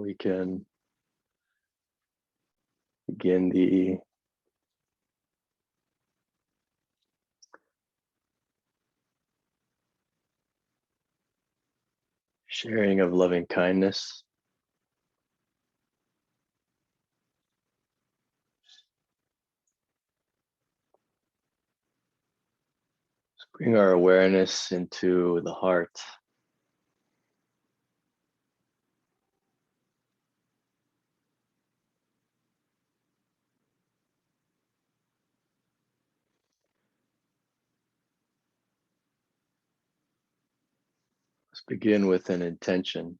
we can begin the sharing of loving kindness. Let's bring our awareness into the heart. Let's begin with an intention.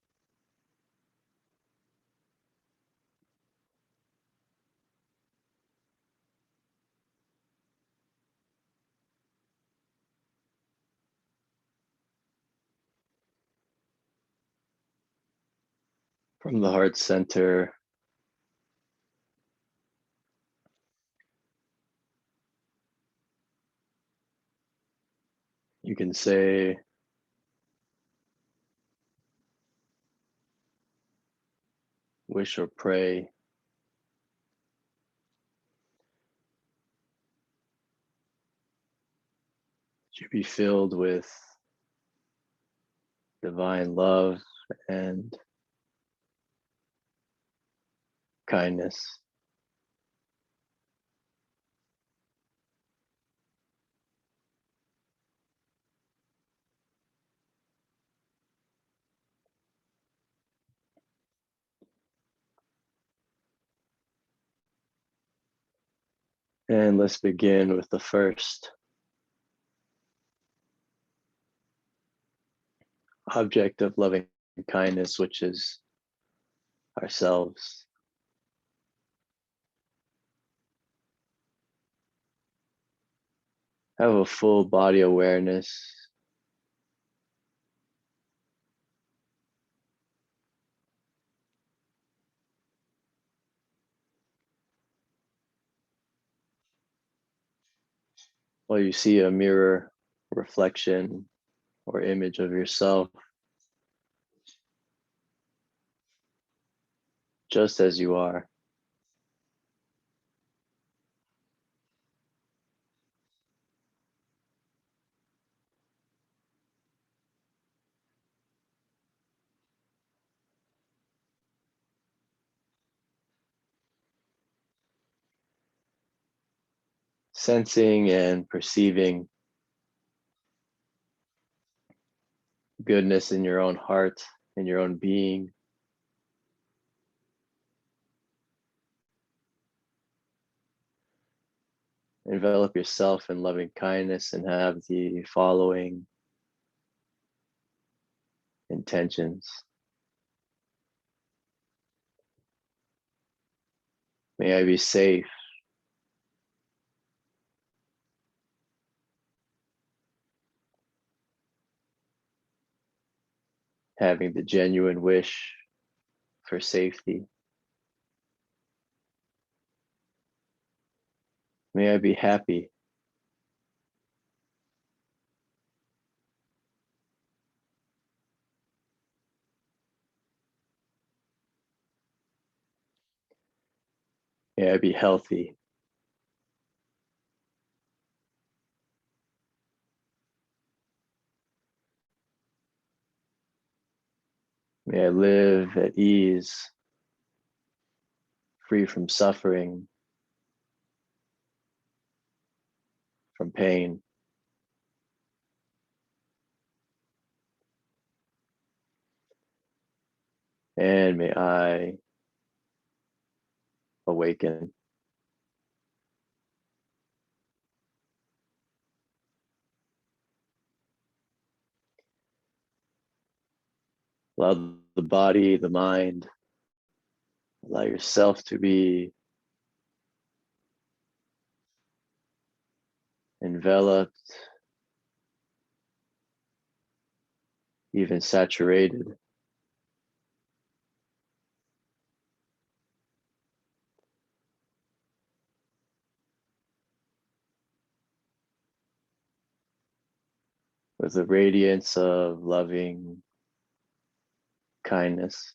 From the heart center, you can say, wish or pray that you be filled with divine love and kindness. And let's begin with the first object of loving kindness, which is ourselves. Have a full body awareness. While you see a mirror reflection or image of yourself, just as you are. Sensing and perceiving goodness in your own heart, in your own being. Envelop yourself in loving kindness and have the following intentions. May I be safe. Having the genuine wish for safety. May I be happy. May I be healthy. May I live at ease, free from suffering, from pain. And may I awaken. Allow the body, the mind, allow yourself to be enveloped, even saturated with the radiance of loving kindness.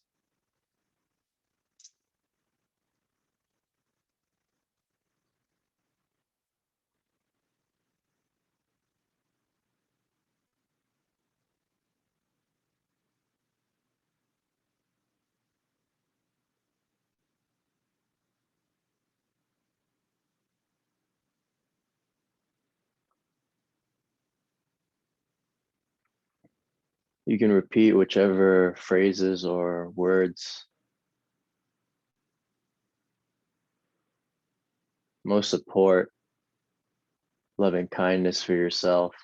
You can repeat whichever phrases or words most support loving kindness for yourself.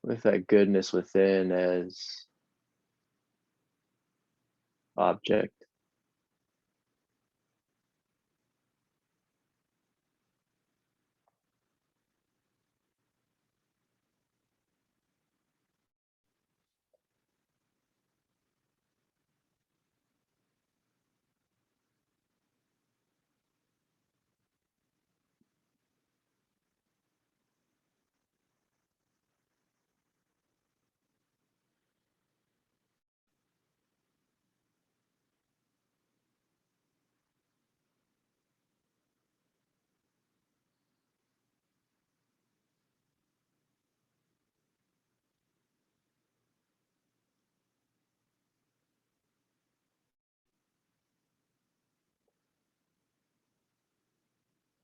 With that goodness within as object.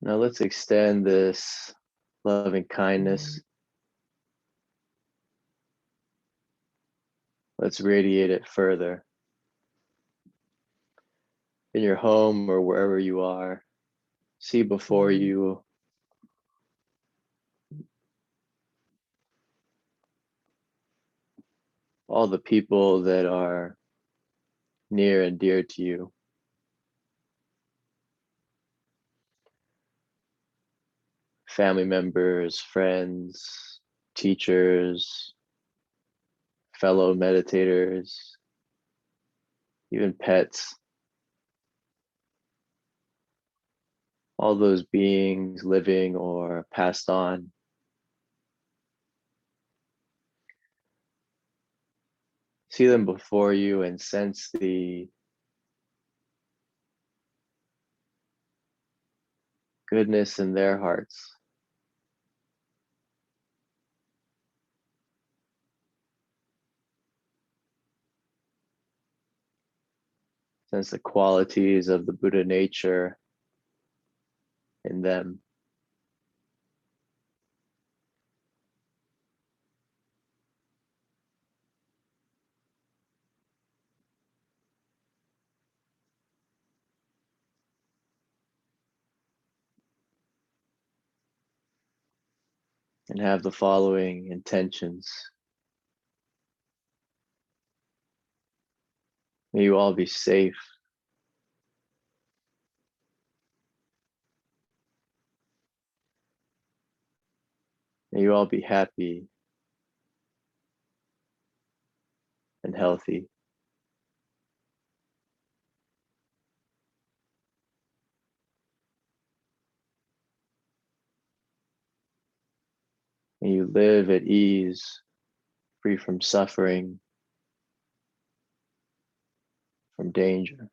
Now let's extend this loving kindness. Let's radiate it further. In your home or wherever you are, see before you all the people that are near and dear to you. Family members, friends, teachers, fellow meditators, even pets, all those beings living or passed on. See them before you and sense the goodness in their hearts. Sense the qualities of the Buddha nature in them. And have the following intentions. May you all be safe. May you all be happy and healthy. May you live at ease, free from suffering, from danger.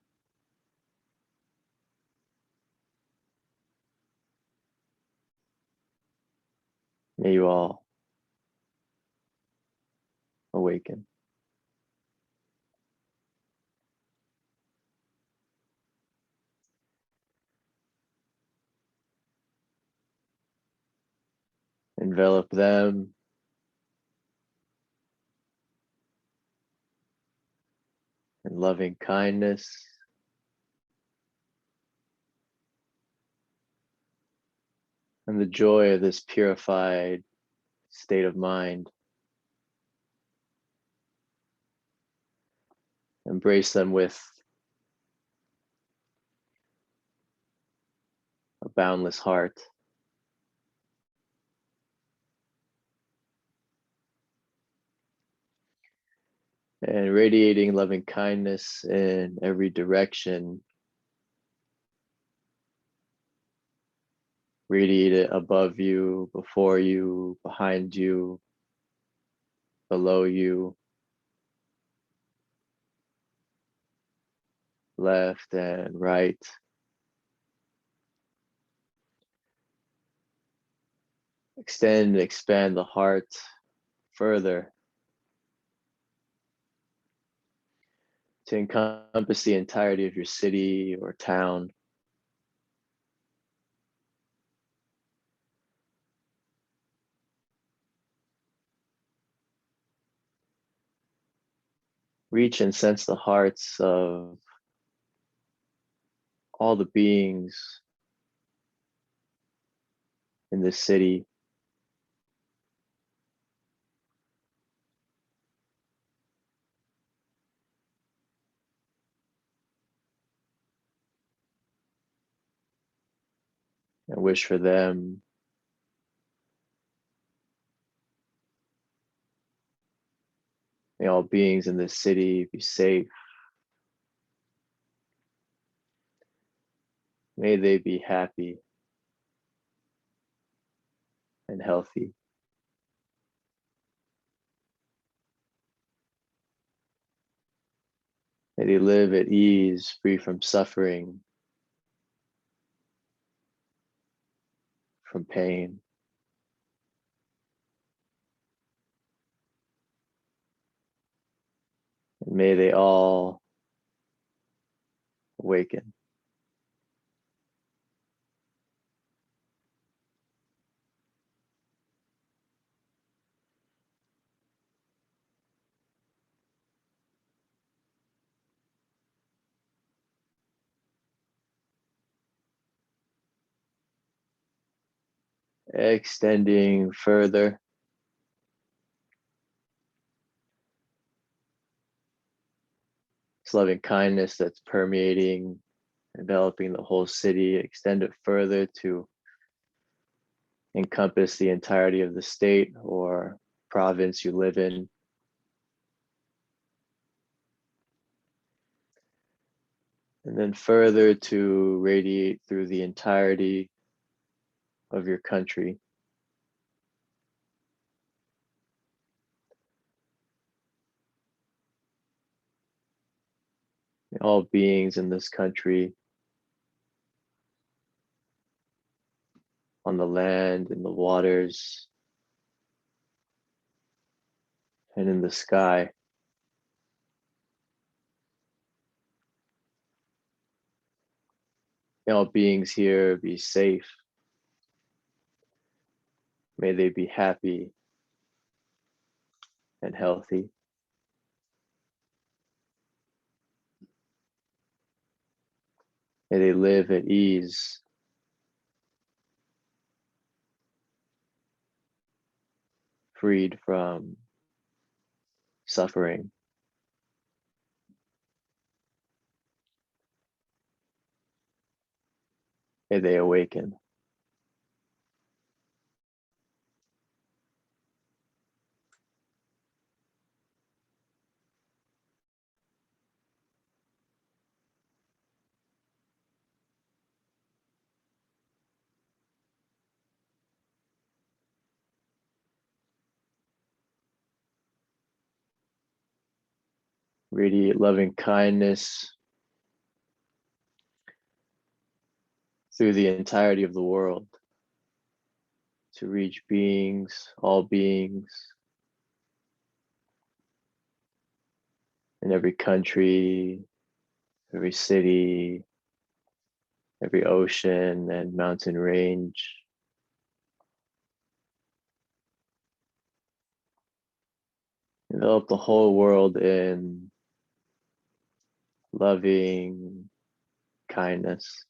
May you all awaken. Envelop them in loving kindness. And the joy of this purified state of mind. Embrace them with a boundless heart. And radiating loving kindness in every direction. Radiate it above you, before you, behind you, below you, left and right. Extend and expand the heart further to encompass the entirety of your city or town. Reach and sense the hearts of all the beings in this city, and wish for them may all beings in this city be safe. May they be happy and healthy. May they live at ease, free from suffering, from pain. And may they all awaken. Extending further, this loving kindness that's permeating, enveloping the whole city, extend it further to encompass the entirety of the state or province you live in. And then further to radiate through the entirety of your country. All beings in this country, on the land, in the waters, and in the sky. May all beings here be safe. May they be happy and healthy. May they live at ease, freed from suffering. May they awaken. Radiate loving kindness through the entirety of the world to reach beings, all beings in every country, every city, every ocean and mountain range. Envelop the whole world in loving kindness.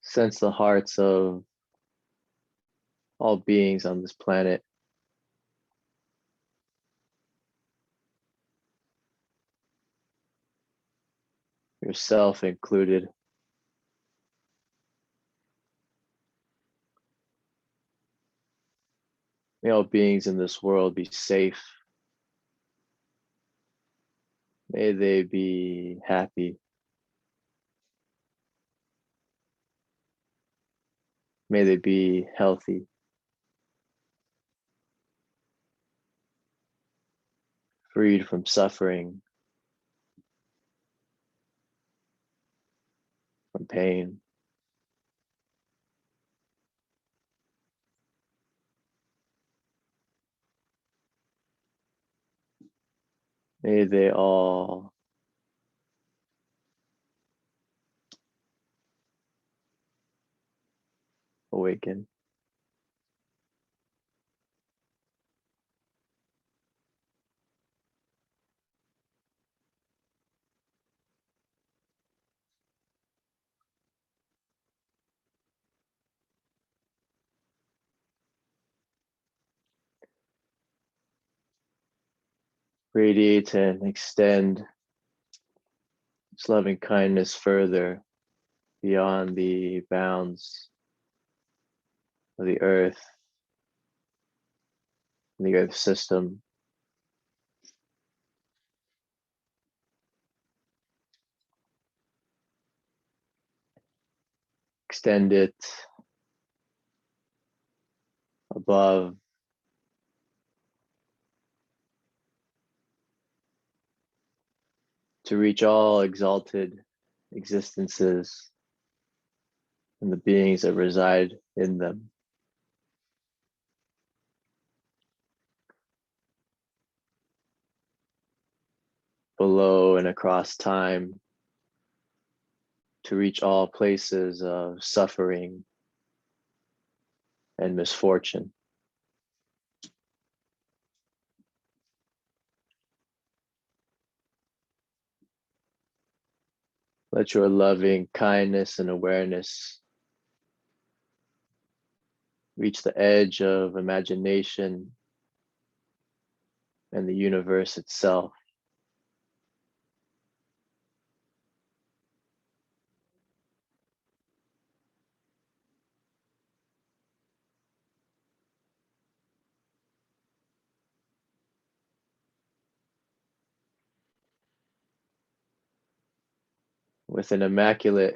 Sense the hearts of all beings on this planet, yourself included. May all beings in this world be safe. May they be happy. May they be healthy, freed from suffering, from pain. May they all awaken. Radiate and extend this loving kindness further beyond the bounds of the earth, the earth system. Extend it above to reach all exalted existences and the beings that reside in them. Below and across time to reach all places of suffering and misfortune. Let your loving kindness and awareness reach the edge of imagination and the universe itself. With an immaculate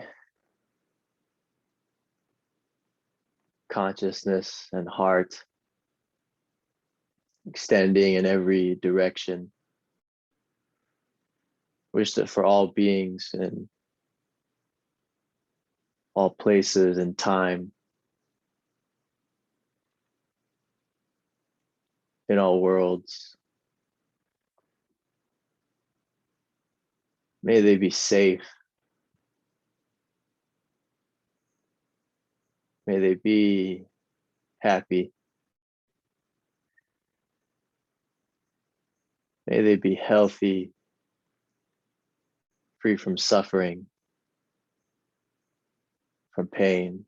consciousness and heart extending in every direction. Wish that for all beings in all places and time, in all worlds, may they be safe. May they be happy. May they be healthy, free from suffering, from pain.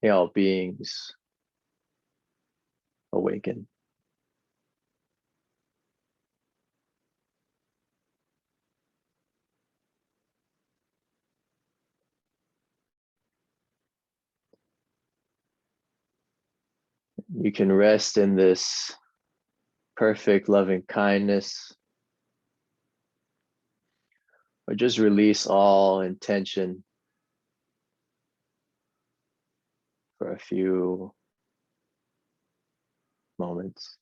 May all beings awaken. You can rest in this perfect loving kindness, or just release all intention for a few moments.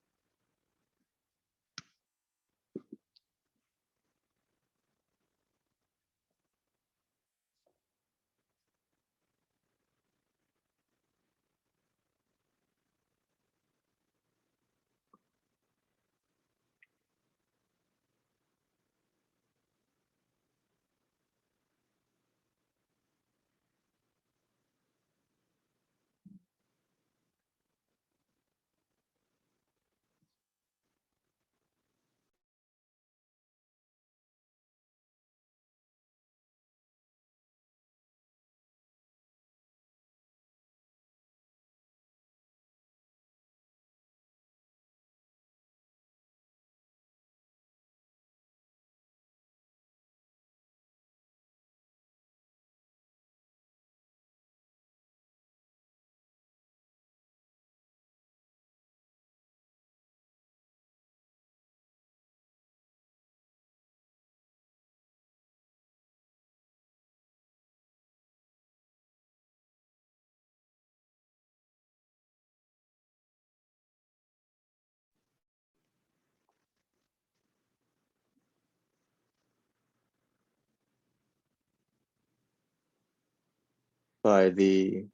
by the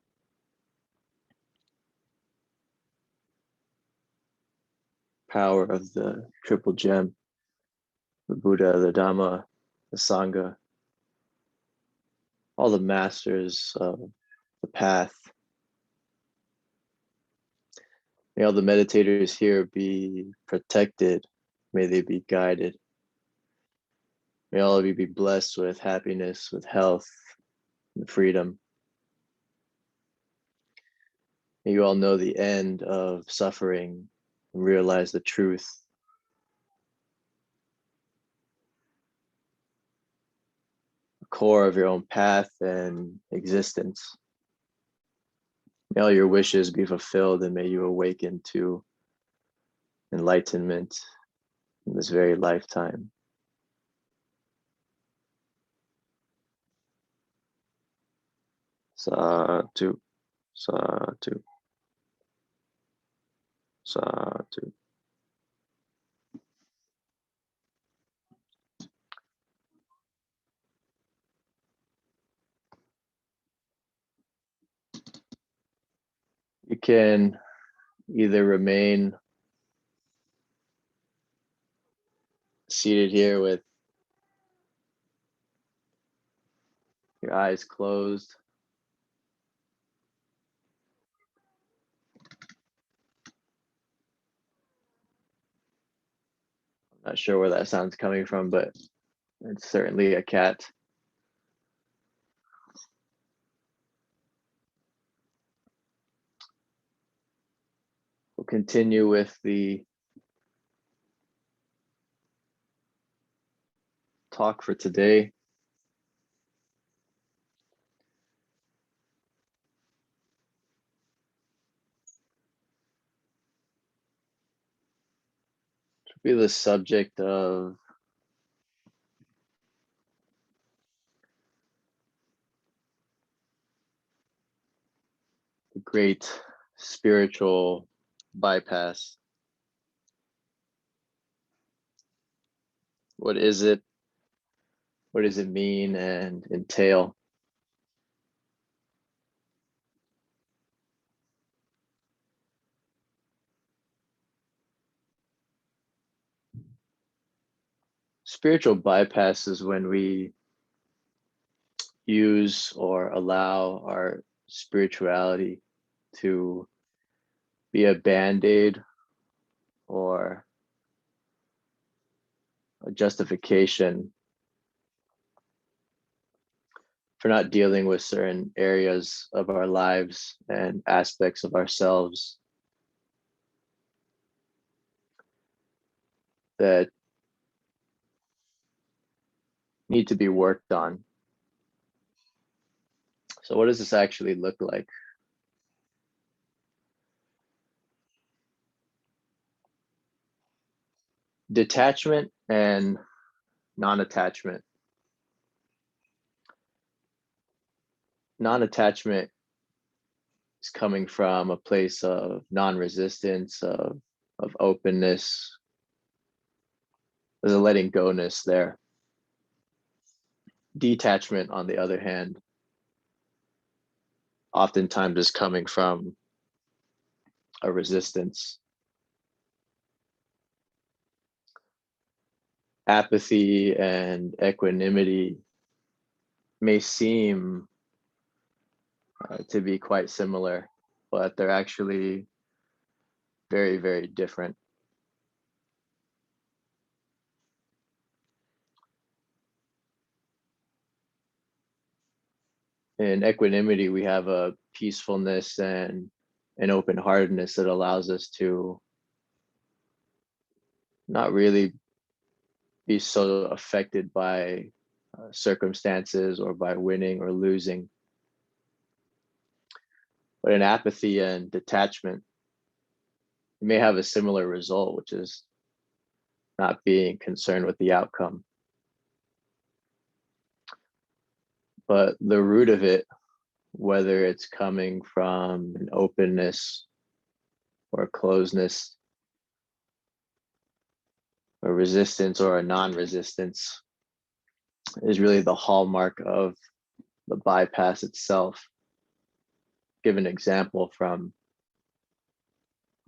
power of the triple gem, the Buddha, the Dhamma, the Sangha, all the masters of the path. May all the meditators here be protected. May they be guided. May all of you be blessed with happiness, with health, and freedom. May you all know the end of suffering and realize the truth. The core of your own path and existence. May all your wishes be fulfilled and may you awaken to enlightenment in this very lifetime. Sadhu, sadhu, sadhu. You can either remain seated here with your eyes closed. I'm not sure where that sound's coming from, but it's certainly a cat. We'll continue with the talk for today. To be the subject of the great spiritual bypass. What is it? What does it mean and entail? Spiritual bypass is when we use or allow our spirituality to be a band-aid or a justification for not dealing with certain areas of our lives and aspects of ourselves that need to be worked on. So what does this actually look like? Detachment and non-attachment. Non-attachment is coming from a place of non-resistance, of openness. There's a letting go-ness there. Detachment, on the other hand, oftentimes is coming from a resistance. Apathy and equanimity may seem to be quite similar, but they're actually very, very different. In equanimity, we have a peacefulness and an open-heartedness that allows us to not really be so affected by circumstances or by winning or losing. But in apathy and detachment, you may have a similar result, which is not being concerned with the outcome. But the root of it, whether it's coming from an openness or a closeness, a resistance or a non-resistance, is really the hallmark of the bypass itself. give an example from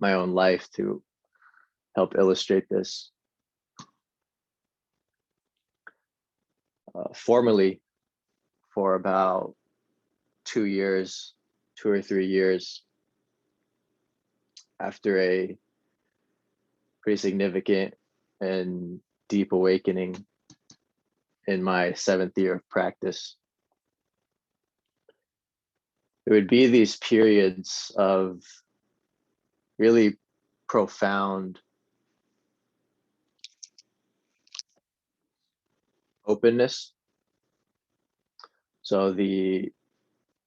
my own life to help illustrate this. Formerly, for about 2 years, 2 or 3 years, after a pretty significant and deep awakening in my 7th year of practice, there would be these periods of really profound openness. So the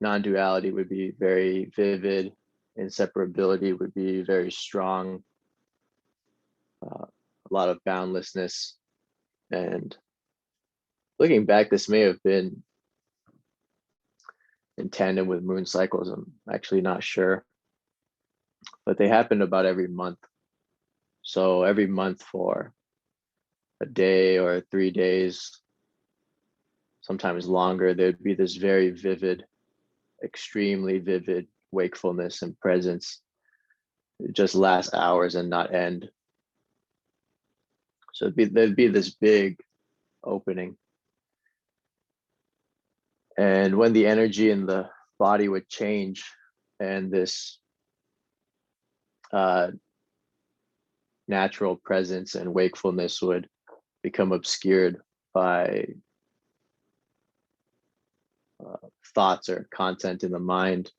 non-duality would be very vivid, inseparability would be very strong, a lot of boundlessness. And looking back, this may have been in tandem with moon cycles. I'm actually not sure, but they happened about every month. So every month for a day or 3 days, sometimes longer, there'd be this very vivid, extremely vivid wakefulness and presence. It just lasts hours and not end. So there'd be this big opening. And when the energy in the body would change and this natural presence and wakefulness would become obscured by thoughts or content in the mind,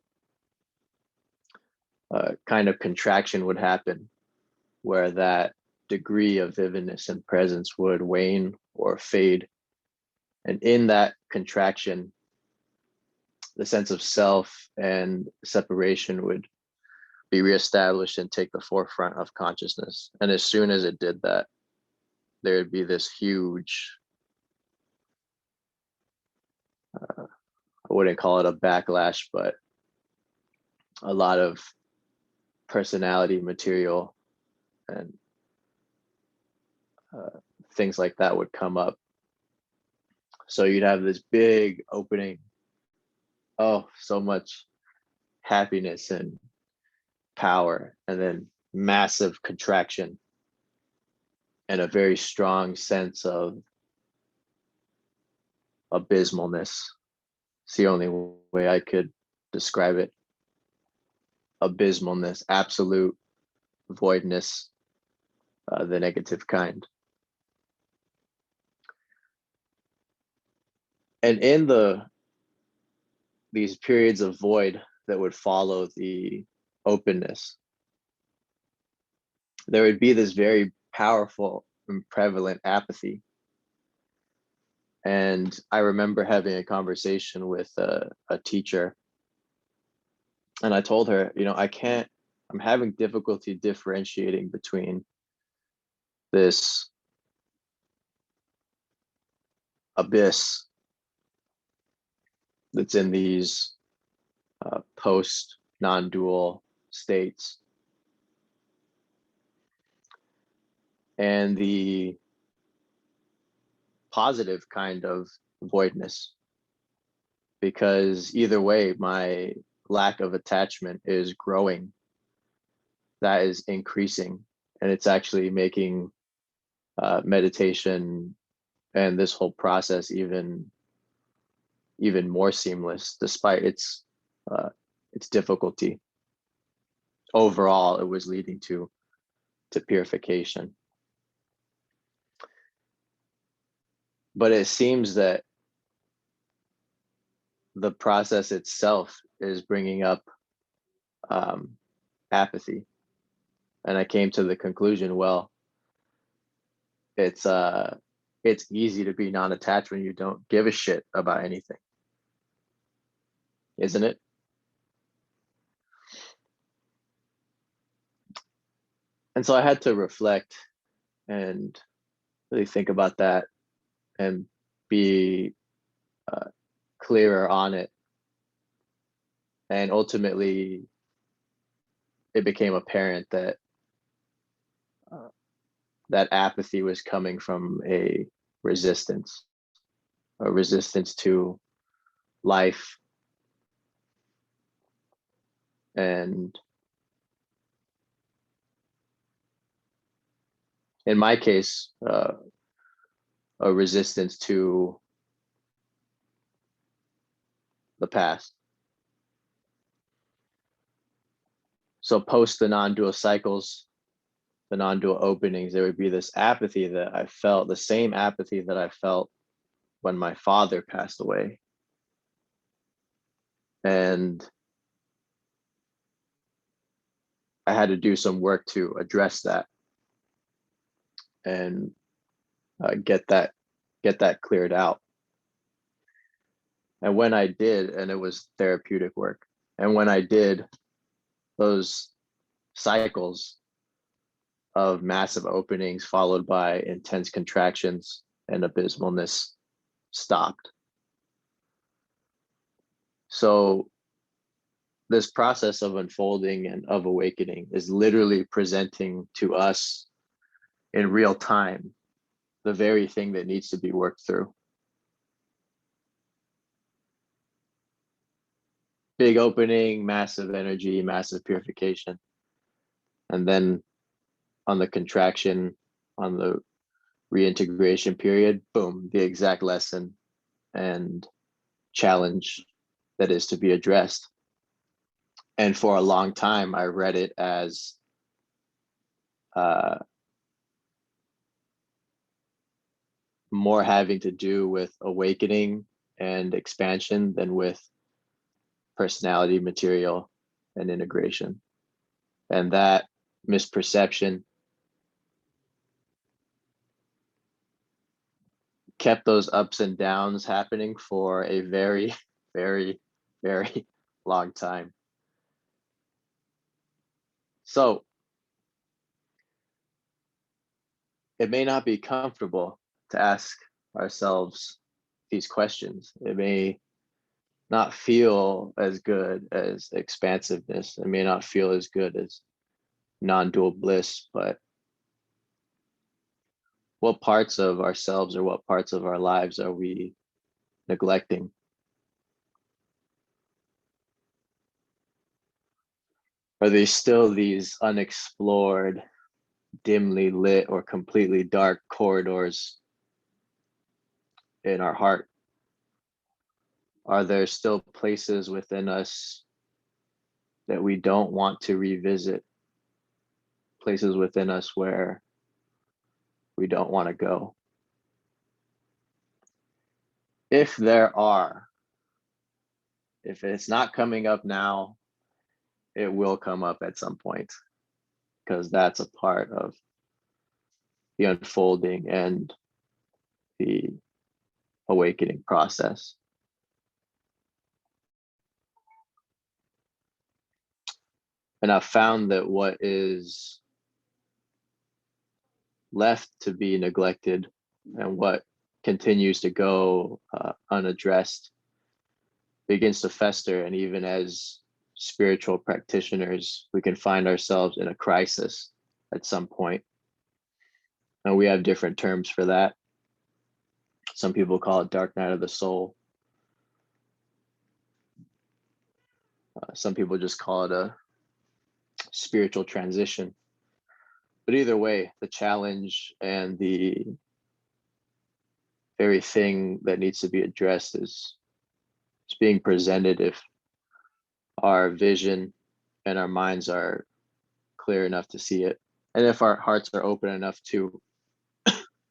kind of contraction would happen where that degree of vividness and presence would wane or fade. And in that contraction, the sense of self and separation would be reestablished and take the forefront of consciousness. And as soon as it did that, there would be this huge, I wouldn't call it a backlash, but a lot of personality material and things like that would come up. So you'd have this big opening, oh, so much happiness and power, and then massive contraction and a very strong sense of abysmalness. It's the only way I could describe it. Abysmalness, absolute voidness, the negative kind. And in these periods of void that would follow the openness, there would be this very powerful and prevalent apathy. And I remember having a conversation with a teacher, and I told her, I'm having difficulty differentiating between this abyss that's in these post non-dual states and the positive kind of voidness, because either way, my lack of attachment is growing. That is increasing, and it's actually making meditation and this whole process even more seamless, despite its difficulty. Overall, it was leading to purification. But it seems that the process itself is bringing up apathy. And I came to the conclusion, well, it's easy to be non-attached when you don't give a shit about anything, isn't it? And so I had to reflect and really think about that and be clearer on it. And ultimately, it became apparent that that apathy was coming from a resistance to life, And in my case, a resistance to the past. So post the non-dual cycles, the non-dual openings, there would be this apathy that I felt, the same apathy that I felt when my father passed away. And I had to do some work to address that and get that cleared out. And when I did, and it was therapeutic work, and when I did, those cycles of massive openings followed by intense contractions and abysmalness stopped. So this process of unfolding and of awakening is literally presenting to us in real time the very thing that needs to be worked through. Big opening, massive energy, massive purification. And then on the contraction, on the reintegration period, boom, the exact lesson and challenge that is to be addressed. And for a long time, I read it as more having to do with awakening and expansion than with personality material and integration. And that misperception kept those ups and downs happening for a very, very, very long time. So it may not be comfortable to ask ourselves these questions. It may not feel as good as expansiveness. It may not feel as good as non-dual bliss, but what parts of ourselves or what parts of our lives are we neglecting? Are they still these unexplored, dimly lit or completely dark corridors in our heart? Are there still places within us that we don't want to revisit? Places within us where we don't want to go? If there are, if it's not coming up now, it will come up at some point, because that's a part of the unfolding and the awakening process. And I've found that what is left to be neglected and what continues to go unaddressed begins to fester. And even as spiritual practitioners, we can find ourselves in a crisis at some point. And we have different terms for that. Some people call it dark night of the soul. Some people just call it a spiritual transition. But either way, the challenge and the very thing that needs to be addressed is being presented if our vision and our minds are clear enough to see it, and if our hearts are open enough to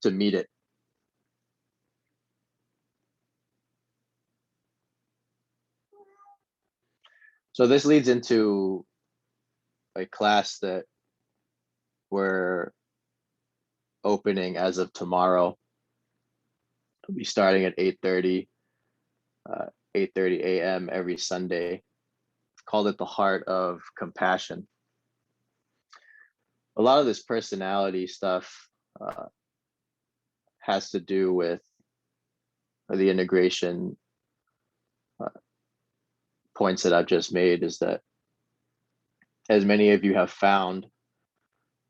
meet it. So this leads into a class that we're opening as of tomorrow. It'll be starting at 8:30 a.m. every Sunday. I've called it the Heart of Compassion. A lot of this personality stuff has to do with the integration points that I've just made, is that, as many of you have found,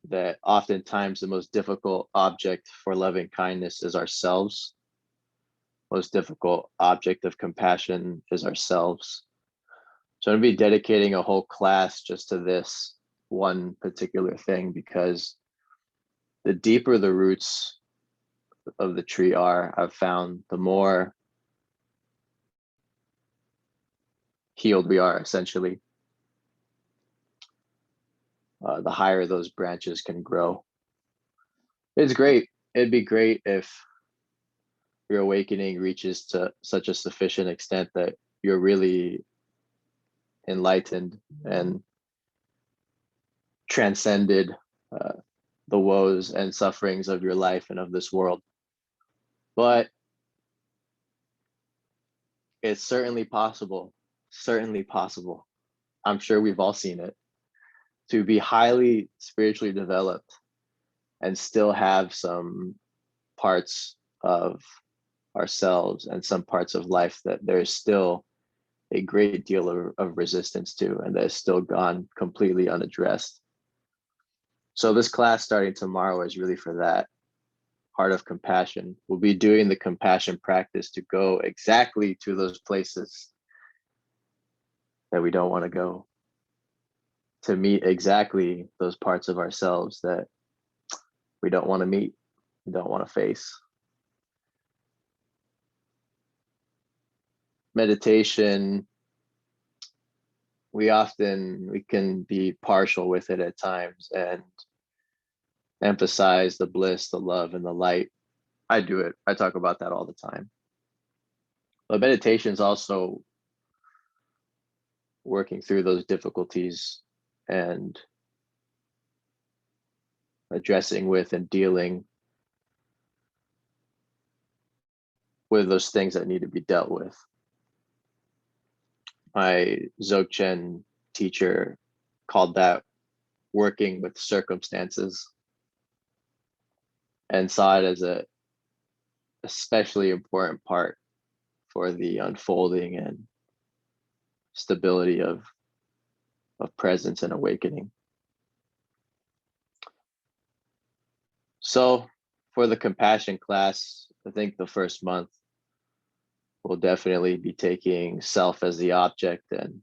that oftentimes the most difficult object for loving kindness is ourselves. Most difficult object of compassion is ourselves. So I'm going to be dedicating a whole class just to this one particular thing, because the deeper the roots of the tree are, I've found, the more healed we are, essentially. The higher those branches can grow. It's great. It'd be great if your awakening reaches to such a sufficient extent that you're really enlightened and transcended the woes and sufferings of your life and of this world. But it's certainly possible, certainly possible. I'm sure we've all seen it, to be highly spiritually developed and still have some parts of ourselves and some parts of life that there's still a great deal of resistance to, and that is still gone completely unaddressed. So this class starting tomorrow is really for that. Heart of compassion. We'll be doing the compassion practice to go exactly to those places that we don't want to go, to meet exactly those parts of ourselves that we don't want to meet, we don't want to face. Meditation, we can be partial with it at times and emphasize the bliss, the love, and the light. I do it. I talk about that all the time. But meditation is also working through those difficulties and addressing with and dealing with those things that need to be dealt with. My Dzogchen teacher called that working with circumstances, and saw it as a especially important part for the unfolding and stability of presence and awakening. So for the compassion class, I think the first month we'll definitely be taking self as the object, and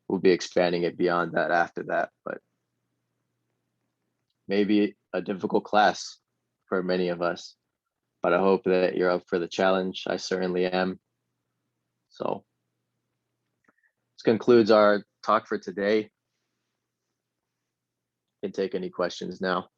we'll be expanding it beyond that after that. But maybe a difficult class for many of us, but I hope that you're up for the challenge. I certainly am. So this concludes our talk for today. You can take any questions now.